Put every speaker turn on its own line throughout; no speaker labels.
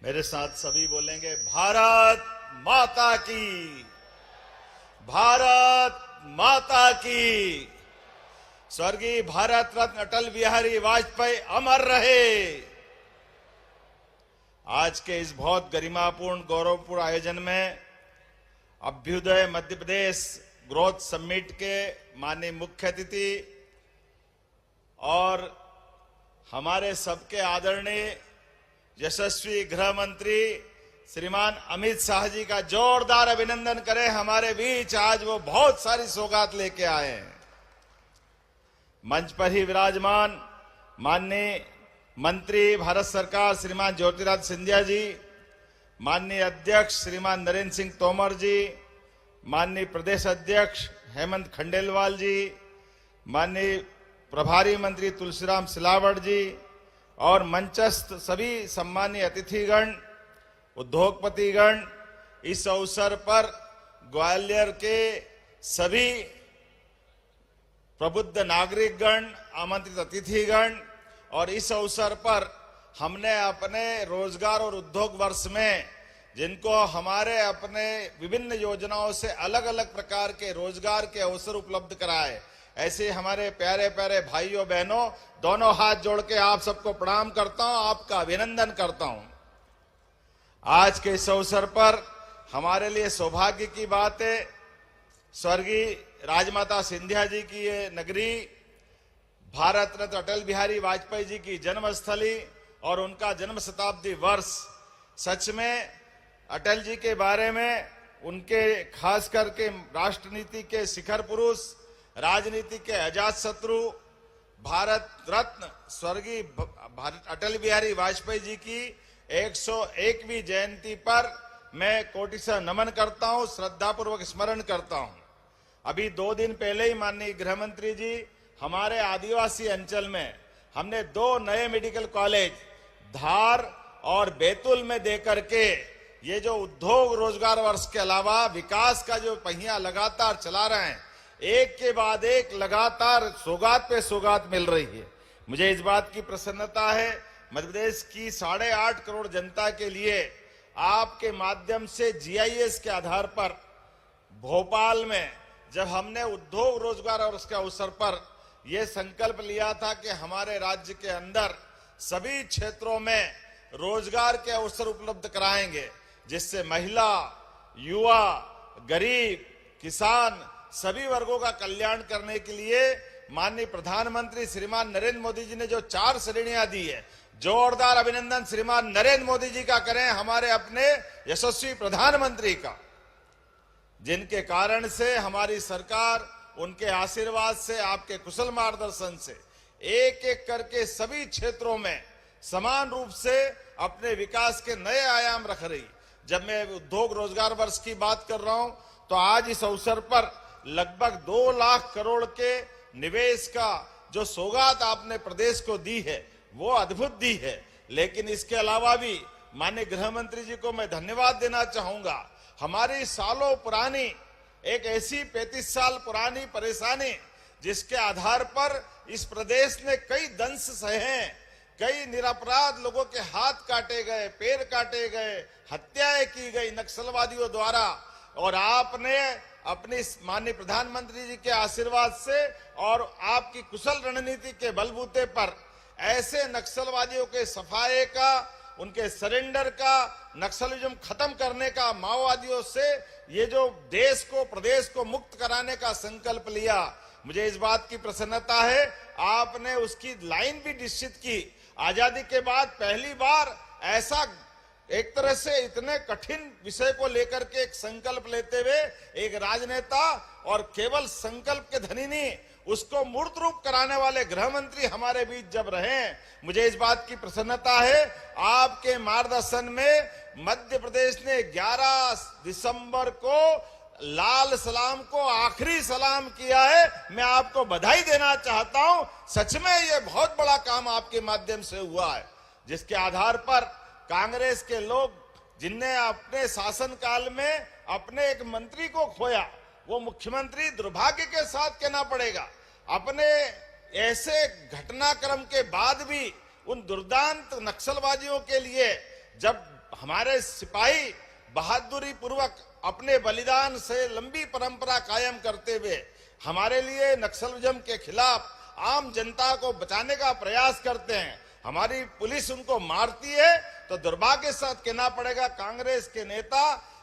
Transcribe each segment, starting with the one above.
मेरे साथ सभी बोलेंगे, भारत माता की, भारत माता की। स्वर्गीय भारत रत्न अटल बिहारी वाजपेयी अमर रहे। आज के इस बहुत गरिमापूर्ण गौरवपूर्ण आयोजन में अभ्युदय मध्य प्रदेश ग्रोथ समिट के माननीय मुख्य अतिथि और हमारे सबके आदरणीय यशस्वी गृह मंत्री श्रीमान अमित शाह जी का जोरदार अभिनंदन करें। हमारे बीच आज वो बहुत सारी सौगात लेके आए हैं। मंच पर ही विराजमान माननीय मंत्री भारत सरकार श्रीमान ज्योतिरादित्य सिंधिया जी, माननीय अध्यक्ष श्रीमान नरेंद्र सिंह तोमर जी, माननीय प्रदेश अध्यक्ष हेमंत खंडेलवाल जी, माननीय प्रभारी मंत्री तुलसीराम सिलावट जी और मंचस्थ सभी सम्मानीय अतिथिगण, उद्योगपतिगण, इस अवसर पर ग्वालियर के सभी प्रबुद्ध नागरिकगण, आमंत्रित अतिथिगण और इस अवसर पर हमने अपने रोजगार और उद्योग वर्ष में जिनको हमारे अपने विभिन्न योजनाओं से अलग अलग प्रकार के रोजगार के अवसर उपलब्ध कराए, ऐसे हमारे प्यारे प्यारे भाइयों बहनों, दोनों हाथ जोड़ के आप सबको प्रणाम करता हूं, आपका अभिनंदन करता हूं। आज के इस अवसर पर हमारे लिए सौभाग्य की बात है, स्वर्गीय राजमाता सिंधिया जी की ये नगरी, भारत रत्न अटल बिहारी वाजपेयी जी की जन्मस्थली और उनका जन्म शताब्दी वर्ष, सच में अटल जी के बारे में, उनके खास करके राष्ट्र नीति के शिखर पुरुष, राजनीति के अजात शत्रु, भारत रत्न स्वर्गीय अटल बिहारी वाजपेयी जी की 101वीं जयंती पर मैं कोटि से नमन करता हूं, श्रद्धापूर्वक स्मरण करता हूं। अभी 2 दिन पहले ही माननीय गृह मंत्री जी हमारे आदिवासी अंचल में हमने 2 नए मेडिकल कॉलेज धार और बैतूल में देकर के ये जो उद्योग रोजगार वर्ष के अलावा विकास का जो पहिया लगातार चला रहे हैं, एक के बाद एक लगातार सौगात पे सौगात मिल रही है। मुझे इस बात की प्रसन्नता है, मध्य प्रदेश की 8.5 करोड़ जनता के लिए आपके माध्यम से जीआईएस के आधार पर भोपाल में जब हमने उद्योग रोजगार और उसके अवसर पर यह संकल्प लिया था कि हमारे राज्य के अंदर सभी क्षेत्रों में रोजगार के अवसर उपलब्ध कराएंगे, जिससे महिला, युवा, गरीब, किसान सभी वर्गों का कल्याण करने के लिए माननीय प्रधानमंत्री श्रीमान नरेंद्र मोदी जी ने जो 4 श्रेणियां दी है, जोरदार अभिनंदन श्रीमान नरेंद्र मोदी जी का करें, हमारे अपने यशस्वी प्रधानमंत्री का, जिनके कारण से हमारी सरकार, उनके आशीर्वाद से, आपके कुशल मार्गदर्शन से एक एक करके सभी क्षेत्रों में समान रूप से अपने विकास के नए आयाम रख रही। जब मैं उद्योग रोजगार वर्ष की बात कर रहा हूं तो आज इस अवसर पर लगभग 2 लाख करोड़ के निवेश का जो सौगात आपने प्रदेश को दी है वो अद्भुत दी है। लेकिन इसके अलावा भी माननीय गृह मंत्री जी को मैं धन्यवाद देना चाहूंगा। हमारी सालों पुरानी एक ऐसी 35 साल पुरानी परेशानी जिसके आधार पर इस प्रदेश ने कई दंश सहे, कई निरपराध लोगों के हाथ काटे गए, पैर काटे गए, हत्याएं की गई नक्सलवादियों द्वारा, और आपने अपनी माननीय प्रधानमंत्री जी के आशीर्वाद से और आपकी कुशल रणनीति के बलबूते पर ऐसे नक्सलवादियों के सफाये का, उनके सरेंडर का, नक्सलिज्म खत्म करने का, माओवादियों से ये जो देश को, प्रदेश को मुक्त कराने का संकल्प लिया, मुझे इस बात की प्रसन्नता है। आपने उसकी लाइन भी निश्चित की। आजादी के बाद पहली बार ऐसा एक तरह से इतने कठिन विषय को लेकर के एक संकल्प लेते हुए एक राजनेता, और केवल संकल्प के धनी नहीं, उसको मूर्त रूप कराने वाले गृह मंत्री हमारे बीच जब रहे, मुझे इस बात की प्रसन्नता है। आपके मार्गदर्शन में मध्य प्रदेश ने 11 दिसंबर को लाल सलाम को आखिरी सलाम किया है। मैं आपको बधाई देना चाहता हूं। सच में यह बहुत बड़ा काम आपके माध्यम से हुआ है, जिसके आधार पर कांग्रेस के लोग जिनने अपने शासनकाल में अपने एक मंत्री को खोया, वो मुख्यमंत्री दुर्भाग्य के साथ कहना पड़ेगा, अपने ऐसे घटनाक्रम के बाद भी उन दुर्दांत नक्सलवादियों के लिए जब हमारे सिपाही बहादुरी पूर्वक अपने बलिदान से लंबी परंपरा कायम करते हुए हमारे लिए नक्सलिज्म के खिलाफ आम जनता को बचाने का प्रयास करते हैं। हमारी पुलिस उनको मारती है तो दुर्भाग्य के साथ कहना पड़ेगा, कांग्रेस के नेता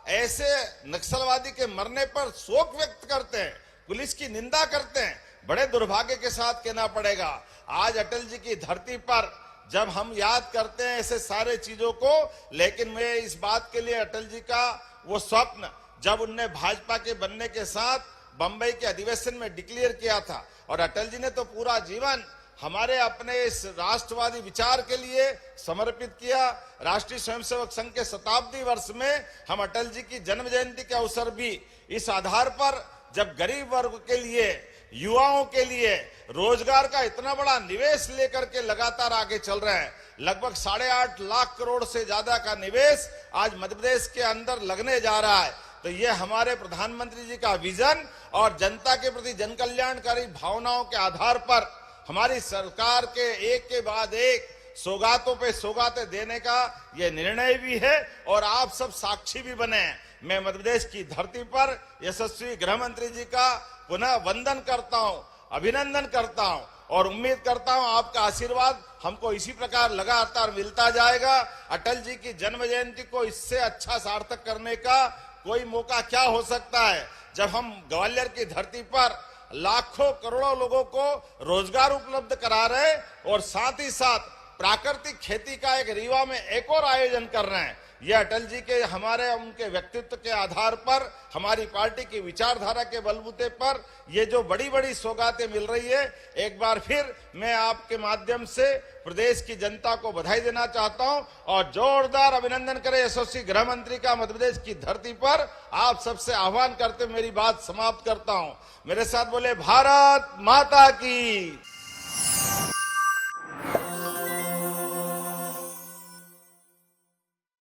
ऐसे नक्सलवादी के मरने पर शोक व्यक्त करते हैं, पुलिस की निंदा करते हैं। बड़े दुर्भाग्य के साथ कहना पड़ेगा, आज अटल जी की धरती पर जब हम याद करते हैं ऐसे सारे चीजों को, लेकिन मैं इस बात के लिए अटल जी का वो स्वप्न जब उनने भाजपा के बनने के साथ बंबई के अधिवेशन में डिक्लेयर किया था, और अटल जी ने तो पूरा जीवन हमारे अपने इस राष्ट्रवादी विचार के लिए समर्पित किया। राष्ट्रीय स्वयंसेवक संघ के शताब्दी वर्ष में हम अटल जी की जन्म जयंती के अवसर भी इस आधार पर, जब गरीब वर्ग के लिए, युवाओं के लिए रोजगार का इतना बड़ा निवेश लेकर के लगातार आगे चल रहे हैं, लगभग 8.5 लाख करोड़ से ज्यादा का निवेश आज मध्य प्रदेश के अंदर लगने जा रहा है। तो ये हमारे प्रधानमंत्री जी का विजन और जनता के प्रति जन कल्याणकारी भावनाओं के आधार पर हमारी सरकार के एक के बाद एक सौगातों पे सौगातें देने का ये निर्णय भी है, और आप सब साक्षी भी बने हैं। मैं मध्य प्रदेश की धरती पर यशस्वी गृह मंत्री जी का पुनः वंदन करता हूं, अभिनंदन करता हूं, और उम्मीद करता हूं आपका आशीर्वाद हमको इसी प्रकार लगातार मिलता जाएगा। अटल जी की जन्म जयंती को इससे अच्छा सार्थक करने का कोई मौका क्या हो सकता है, जब हम ग्वालियर की धरती पर लाखों करोड़ों लोगों को रोजगार उपलब्ध करा रहे और साथ ही साथ प्राकृतिक खेती का एक रीवा में एक और आयोजन कर रहे हैं। यह अटल जी के हमारे उनके व्यक्तित्व के आधार पर, हमारी पार्टी की विचारधारा के बलबूते पर ये जो बड़ी बड़ी सौगातें मिल रही है, एक बार फिर मैं आपके माध्यम से प्रदेश की जनता को बधाई देना चाहता हूं और जोरदार अभिनंदन करें यशस्वी गृह मंत्री का मध्य प्रदेश की धरती पर। आप सबसे आह्वान करते मेरी बात समाप्त करता हूं। मेरे साथ बोले, भारत माता की।